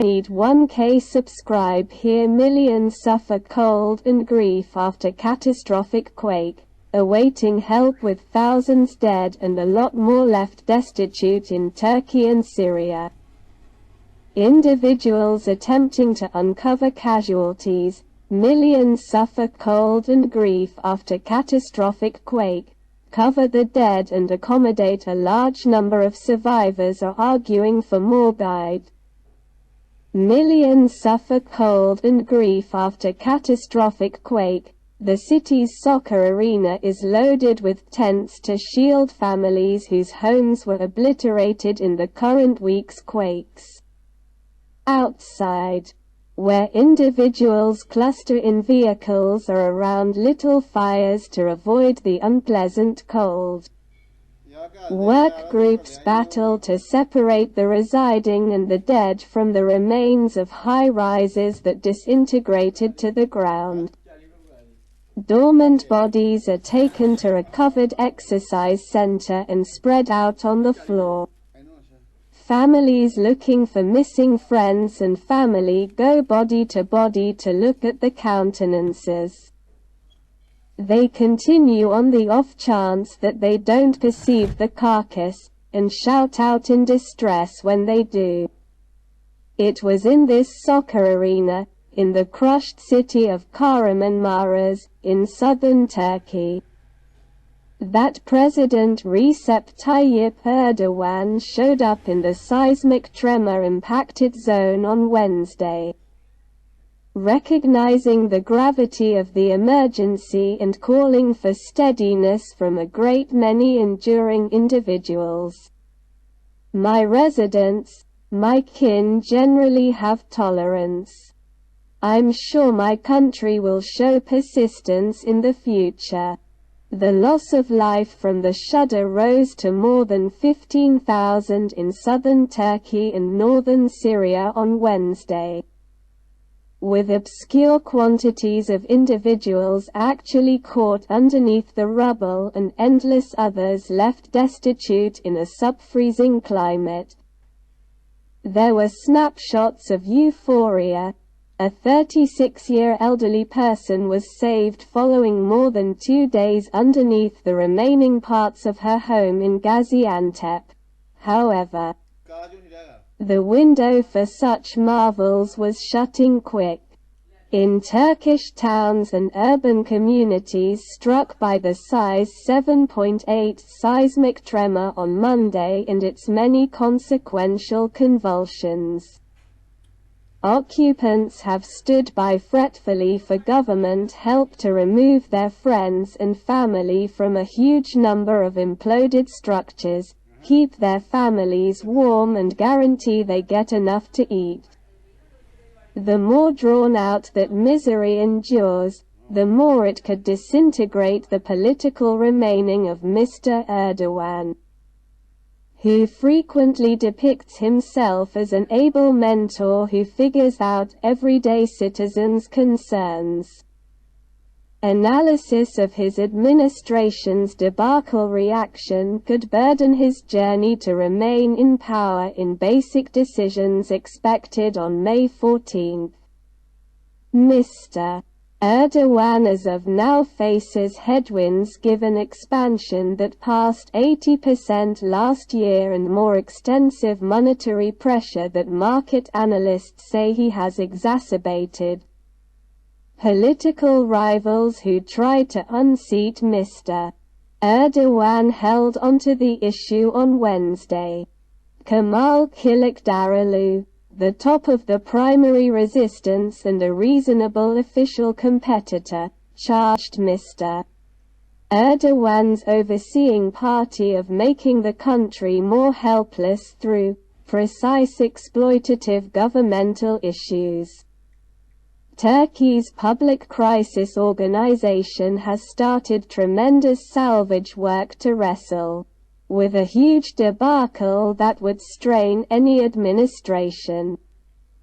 Need 1K subscribe here. Millions suffer cold and grief after catastrophic quake, awaiting help with thousands dead and a lot more left destitute in Turkey and Syria. Individuals attempting to uncover casualties. Millions suffer cold and grief after catastrophic quake, cover the dead and accommodate a large number of survivors are arguing for more guide. Millions suffer cold and grief after catastrophic quake. The city's soccer arena is loaded with tents to shield families whose homes were obliterated in the current week's quakes. Outside, where individuals cluster in vehicles or around little fires to avoid the unpleasant cold. Work groups battle to separate the residing and the dead from the remains of high-rises that disintegrated to the ground. Dormant bodies are taken to a covered exercise center and spread out on the floor. Families looking for missing friends and family go body to body to look at the countenances. They continue on the off chance that they don't perceive the carcass, and shout out in distress when they do. It was in this soccer arena, in the crushed city of Kahramanmaraş, in southern Turkey, that President Recep Tayyip Erdogan showed up in the seismic tremor-impacted zone on Wednesday. Recognizing the gravity of the emergency and calling for steadiness from a great many enduring individuals. My residents, my kin generally have tolerance. I'm sure my country will show persistence in the future. The loss of life from the shudder rose to more than 15,000 in southern Turkey and northern Syria on Wednesday, with obscure quantities of individuals actually caught underneath the rubble and endless others left destitute in a sub-freezing climate. There were snapshots of euphoria. A 36-year elderly person was saved following more than 2 days underneath the remaining parts of her home in Gaziantep. However, the window for such marvels was shutting quick. In Turkish towns and urban communities struck by the size 7.8 seismic tremor on Monday and its many consequential convulsions, occupants have stood by fretfully for government help to remove their friends and family from a huge number of imploded structures, keep their families warm and guarantee they get enough to eat. The more drawn out that misery endures, the more it could disintegrate the political remaining of Mr. Erdogan, who frequently depicts himself as an able mentor who figures out everyday citizens' concerns. Analysis of his administration's debacle reaction could burden his journey to remain in power in basic decisions expected on May 14. Mr. Erdogan as of now faces headwinds given expansion that passed 80% last year and more extensive monetary pressure that market analysts say he has exacerbated. Political rivals who tried to unseat Mr. Erdogan held onto the issue on Wednesday. Kemal Kılıçdaroğlu, the top of the primary resistance and a reasonable official competitor, charged Mr. Erdogan's overseeing party of making the country more helpless through precise exploitative governmental issues. Turkey's public crisis organization has started tremendous salvage work to wrestle with a huge debacle that would strain any administration.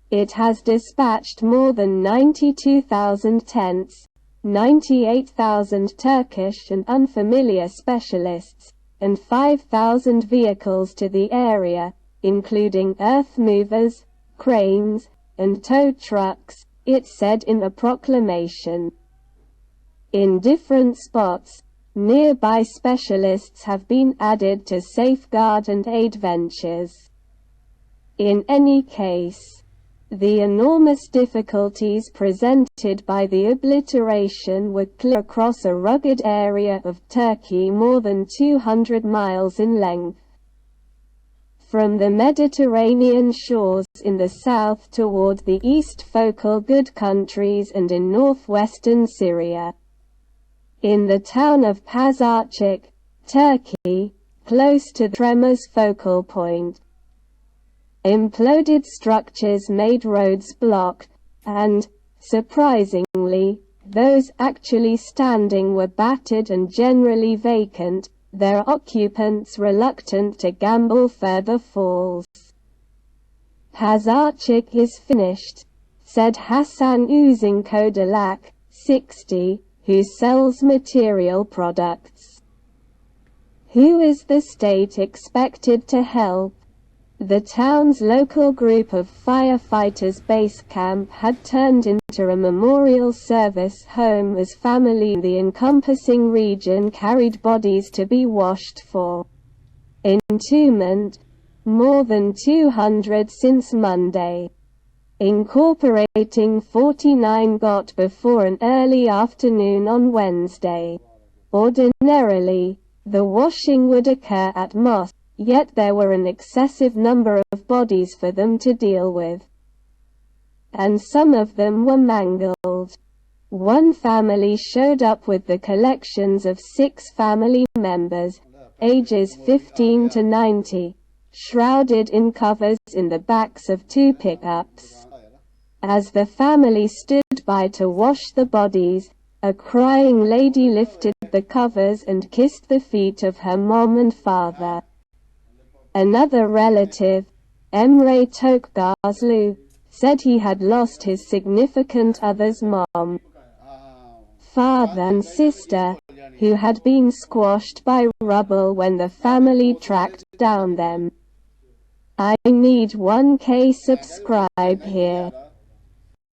It has dispatched more than 92,000 tents, 98,000 Turkish and unfamiliar specialists, and 5,000 vehicles to the area, including earth movers, cranes, and tow trucks, it said in a proclamation. In different spots, nearby specialists have been added to safeguard and aid ventures. In any case, the enormous difficulties presented by the obliteration were clear across a rugged area of Turkey more than 200 miles in length. From the Mediterranean shores in the south toward the east focal good countries and in northwestern Syria. In the town of Pazarcık, Turkey, close to the tremor's focal point, imploded structures made roads blocked, and, surprisingly, those actually standing were battered and generally vacant, their occupants reluctant to gamble further falls. "Pazarcık is finished," said Hasan Uzinkodalak, 60, who sells material products. Who is the state expected to help? The town's local group of firefighters base camp had turned into a memorial service home as family in the encompassing region carried bodies to be washed for entombment, more than 200 since Monday. Incorporating 49 got before an early afternoon on Wednesday. Ordinarily, the washing would occur at mosques, yet there were an excessive number of bodies for them to deal with. And some of them were mangled. One family showed up with the collections of 6 family members, ages 15 to 90, shrouded in covers in the backs of 2 pickups. As the family stood by to wash the bodies, a crying lady lifted the covers and kissed the feet of her mom and father. Another relative, Emre Tokgazlu, said he had lost his significant other's mom, father and sister, who had been squashed by rubble when the family tracked down them. I need 1K subscribe here.